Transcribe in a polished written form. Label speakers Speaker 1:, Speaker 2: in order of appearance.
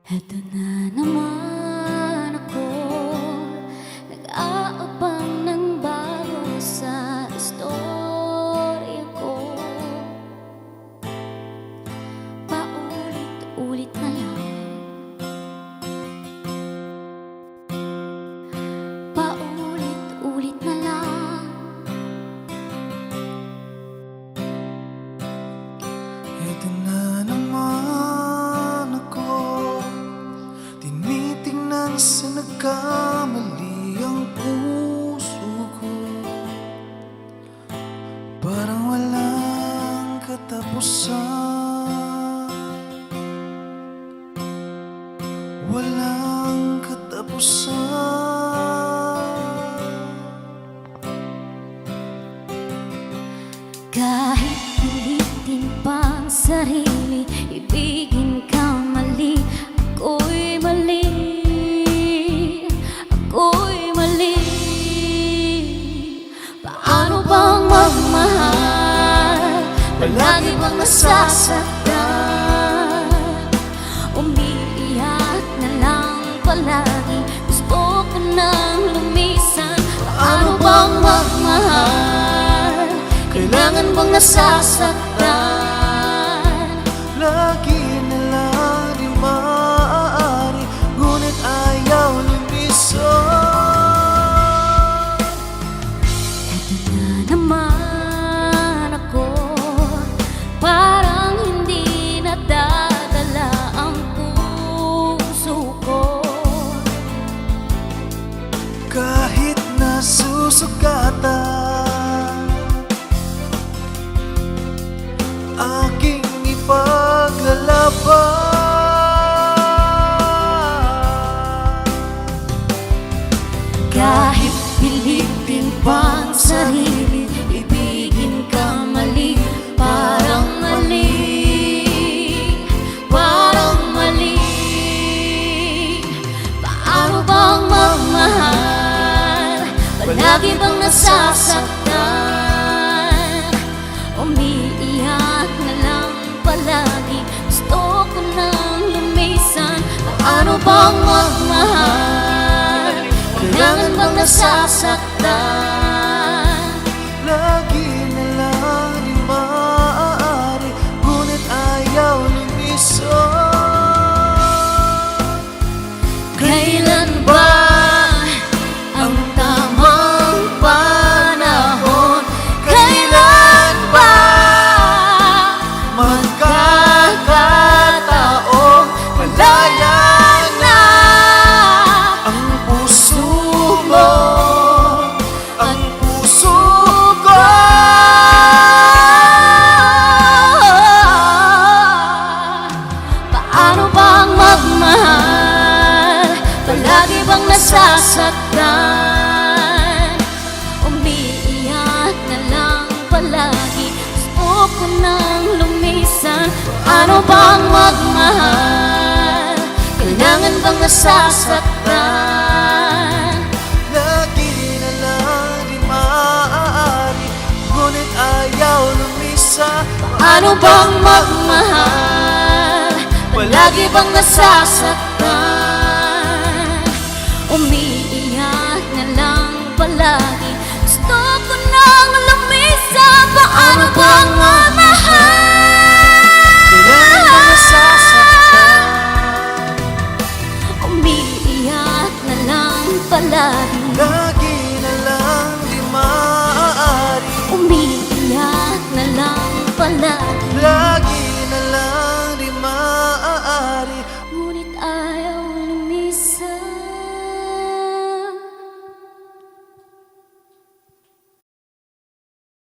Speaker 1: Eto na naman ako, nag-aabang ng bago sa istorya ko. Paulit-ulit na lang, paulit-ulit na lang.
Speaker 2: Eto na naman ako, tinitingnan sa nagkamali ang puso ko. Parang walang katapusan, walang katapusan.
Speaker 1: Kahit pilitin pang sarili, ibigin kang mali. Ako'y mali, ako'y mali. Paano bang magmahal? Palagi bang nasasaktan? Umiiyak na lang palagi, gusto ko nang lumisan. Paano bang magmahal? Kailangan bang nasasaktan?
Speaker 2: Lagi na lang di maaari, ngunit ayaw lumisan.
Speaker 1: Eto na naman ako, parang hindi nadadala ang puso ko.
Speaker 2: Kahit nasusugatan, aking ipaglalaban.
Speaker 1: Kahit pilitin pang sarili, ibigin ka mali. Parang mali, parang mali. Paano bang magmahal? Palagi bang nasasaktan? Umiiyak na lang palagi, gusto ko nang lumisan. Paano bang magmahal? Kailangan bang nasasaktan?
Speaker 2: Lagi na lang di maaari, ngunit ayaw lumisan.
Speaker 1: Kailan ba ang tamang panahon? Kailan ba
Speaker 2: magkakataong malaya na ang puso mo, ang puso ko?
Speaker 1: Paano bang magmahal? Palagi bang nasasaktan? Umiiyak na lang palagi, gusto ko nang lumisan. Paano bang magmahal? Kailangan bang nasasaktan?
Speaker 2: Lagi na lang di maaari, ngunit ayaw lumisan.
Speaker 1: Paano bang magmahal? Palagi bang nasasaktan? Umiiyak na lang palagi, gusto ko nang lumisan. Paano bang magmahal?
Speaker 2: Kailangan ba nasasaktan?
Speaker 1: Umiiyak na lang palagi,
Speaker 2: Lagi na lang di maaari,
Speaker 1: umiiyak na lang palagi.